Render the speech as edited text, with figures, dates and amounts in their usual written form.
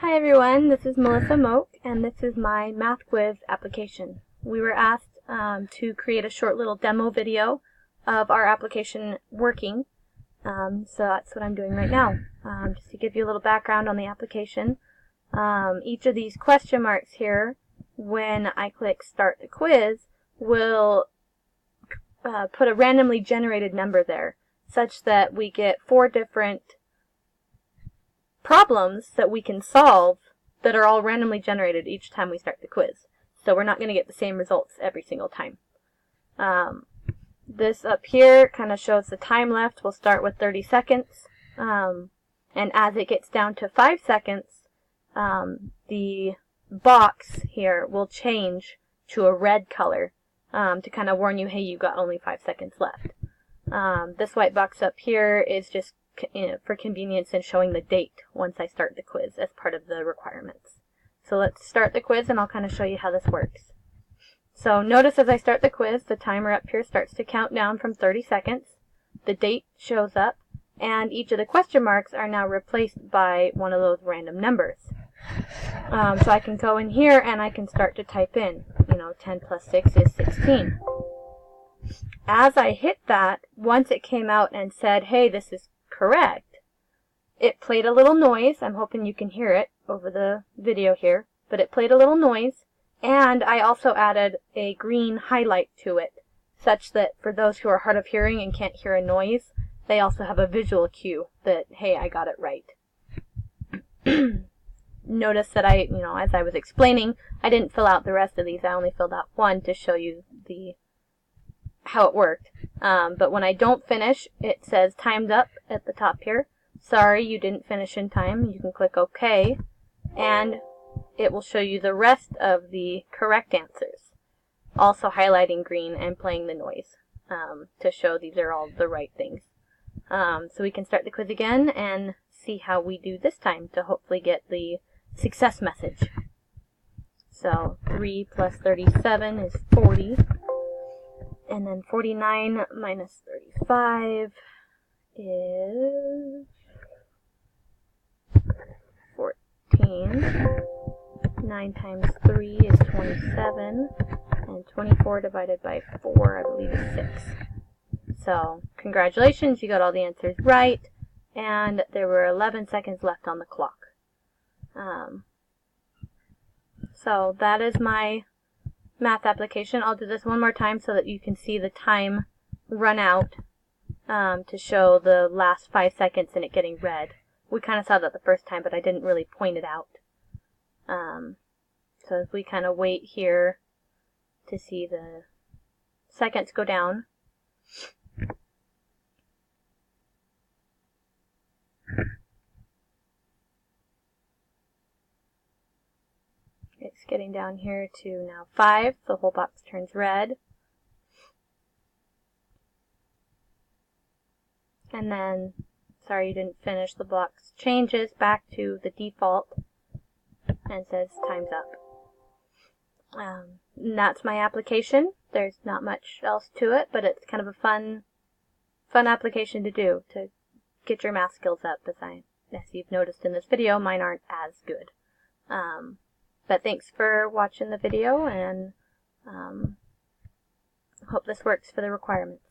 Hi everyone, this is Melissa Moak, and this is my math quiz application. We were asked to create a short little demo video of our application working, so that's what I'm doing right now. Just to give you a little background on the application, each of these question marks here, when I click Start the Quiz, will put a randomly generated number there, such that we get 4 different problems that we can solve that are all randomly generated each time we start the quiz. So we're not going to get the same results every single time. This up here kind of shows the time left. We'll start with 30 seconds. And as it gets down to 5 seconds, the box here will change to a red color to kind of warn you, hey, you've got only 5 seconds left. This white box up here is just for convenience and showing the date once I start the quiz as part of the requirements. So let's start the quiz and I'll kind of show you how this works. So notice as I start the quiz, the timer up here starts to count down from 30 seconds. The date shows up, and each of the question marks are now replaced by one of those random numbers. So I can go in here and I can start to type in, 10 plus 6 is 16. As I hit that, once it came out and said, hey, this is correct, it played a little noise. I'm hoping you can hear it over the video here, but it played a little noise, and I also added a green highlight to it, such that for those who are hard of hearing and can't hear a noise, they also have a visual cue that, hey, I got it right. Notice that as I was explaining, I didn't fill out the rest of these. I only filled out one to show you how it worked. But when I don't finish, it says time's up at the top here. Sorry, you didn't finish in time. You can click OK, and it will show you the rest of the correct answers, also highlighting green and playing the noise to show these are all the right things. So we can start the quiz again and see how we do this time to hopefully get the success message. So 3 plus 37 is 40. And then 49 minus 35 is 14. 9 times 3 is 27. And 24 divided by 4, I believe, is 6. So, congratulations, you got all the answers right. And there were 11 seconds left on the clock. So, that is my math application. I'll do this one more time so that you can see the time run out to show the last 5 seconds and it getting red. We kind of saw that the first time, but I didn't really point it out. So as we kind of wait here to see the seconds go down. It's getting down here to now 5. The whole box turns red. And then, sorry you didn't finish, the box changes back to the default and says time's up. And that's my application. There's not much else to it, but it's kind of a fun application to do to get your math skills up. As you've noticed in this video, mine aren't as good. But thanks for watching the video, and hope this works for the requirements.